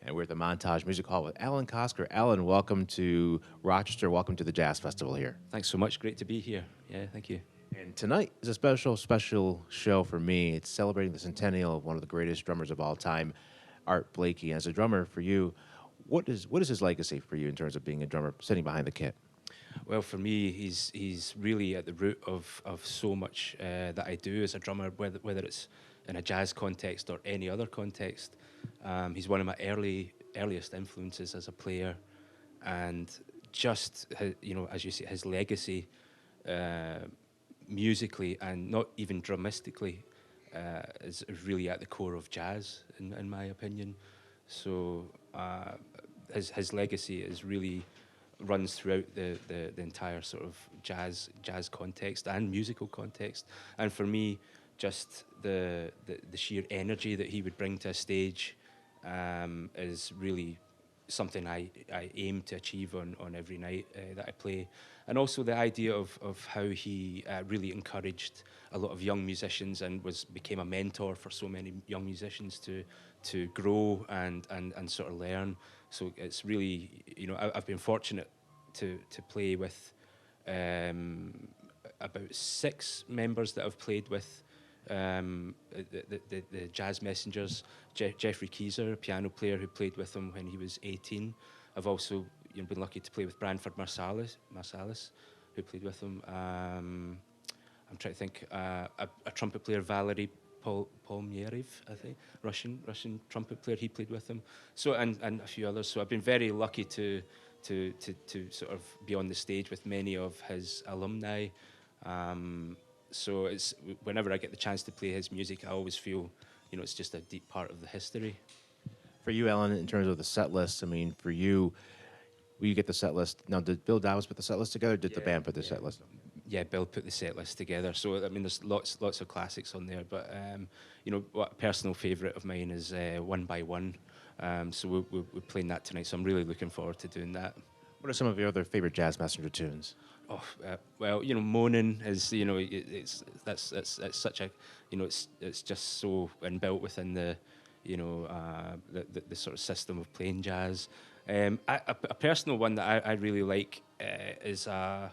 And we're at the Montage Music Hall with Alan Kosker. Alan, welcome to Rochester. Welcome to the Jazz Festival here. Thanks so much. Great to be here. Yeah, thank you. And tonight is a special show for me. It's celebrating the centennial of one of the greatest drummers of all time, Art Blakey. As a drummer, for you, what is his legacy for you in terms of being a drummer sitting behind the kit? Well, for me, he's really at the root of so much that I do as a drummer, whether it's in a jazz context or any other context. He's one of my earliest influences as a player, and just as you say, his legacy musically and not even drumistically is really at the core of jazz, in my opinion. So his legacy is really runs throughout the entire sort of jazz context and musical context. And for me, just the sheer energy that he would bring to a stage is really something I aim to achieve on every night that I play. And also the idea of how he really encouraged a lot of young musicians and became a mentor for so many young musicians to grow and sort of learn. So it's really, I've been fortunate to play with about 6 members that I've played with the Jazz Messengers. Jeffrey Keyser, a piano player who played with him when he was 18. I've also been lucky to play with Branford Marsalis, who played with him. I'm trying to think. A trumpet player, Valery Polmyerev, I think, Russian trumpet player. He played with him. So and a few others. So I've been very lucky to sort of be on the stage with many of his alumni. So it's whenever I get the chance to play his music, I always feel, it's just a deep part of the history. For you, Alan, in terms of the set list, I mean, for you, will you get the set list? Now, did Bill Dowes put the set list together, or did the band put the set list? Yeah, Bill put the set list together. So, I mean, there's lots of classics on there. But, what a personal favourite of mine is One by One. So we're playing that tonight. So I'm really looking forward to doing that. What are some of your other favorite Jazz Messenger tunes? Oh, well, Moanin' is, it's such a, it's just so inbuilt within the sort of system of playing jazz. A personal one that I really like is a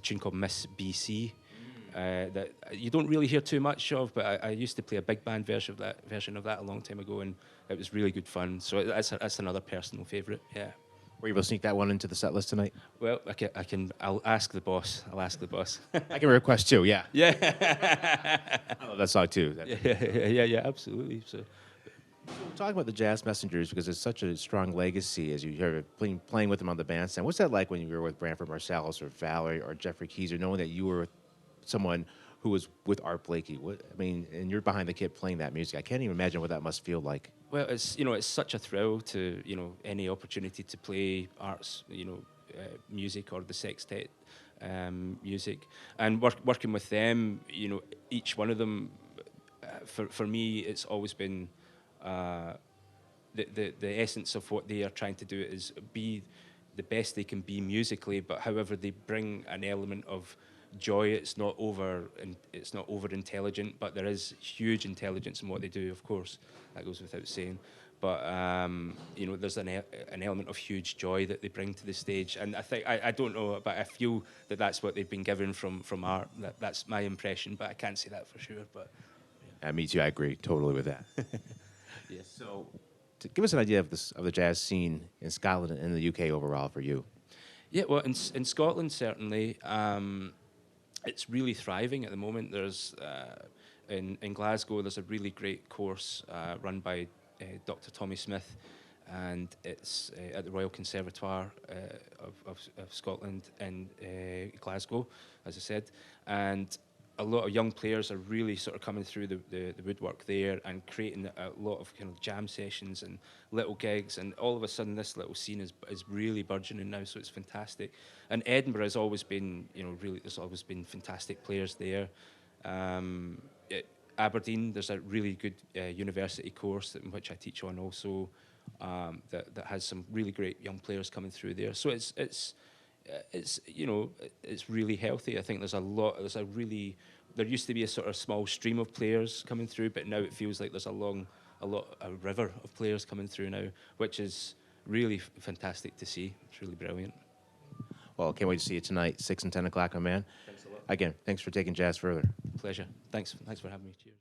tune called Miss BC. That you don't really hear too much of, but I used to play a big band version of that a long time ago, and it was really good fun. So that's another personal favourite. Yeah. Were you able to sneak that one into the set list tonight? Well, I'll ask the boss. I can request too. Yeah. Yeah. I love that song too. Yeah, absolutely. So we're talking about the Jazz Messengers because it's such a strong legacy as you hear playing with them on the bandstand. What's that like when you were with Branford Marsalis or Valerie or Jeffrey Keyser, knowing that you were with someone who was with Art Blakey? And you're behind the kit playing that music. I can't even imagine what that must feel like. Well, it's such a thrill to any opportunity to play Art's music or the sextet music, and working with them. Each one of them, for me, it's always been the essence of what they are trying to do is be the best they can be musically, but however they bring an element of joy. It's not over intelligent, but there is huge intelligence in what they do. Of course, that goes without saying. But there's an element of huge joy that they bring to the stage, and I think I don't know, but I feel that that's what they've been given from Art. That's my impression, but I can't say that for sure. But me too. I agree totally with that. yeah. So, to give us an idea of the jazz scene in Scotland and the UK overall for you. Yeah, well, in Scotland certainly. It's really thriving at the moment. There's in Glasgow. There's a really great course run by Dr. Tommy Smith, and it's at the Royal Conservatoire of Scotland in Glasgow, as I said. And a lot of young players are really sort of coming through the woodwork there and creating a lot of kind of jam sessions and little gigs, and all of a sudden this little scene is really burgeoning now, so it's fantastic. And Edinburgh has always been, really, there's always been fantastic players there. Aberdeen, there's a really good university course in which I teach on also, that has some really great young players coming through there. So it's really healthy. I think there used to be a sort of small stream of players coming through, but now it feels like there's a long a river of players coming through now, which is really fantastic to see. It's really brilliant. Well, can't wait to see you tonight, 6 and 10 o'clock, my man. Thanks a lot. Again, thanks for taking jazz further. Pleasure. Thanks for having me. Cheers.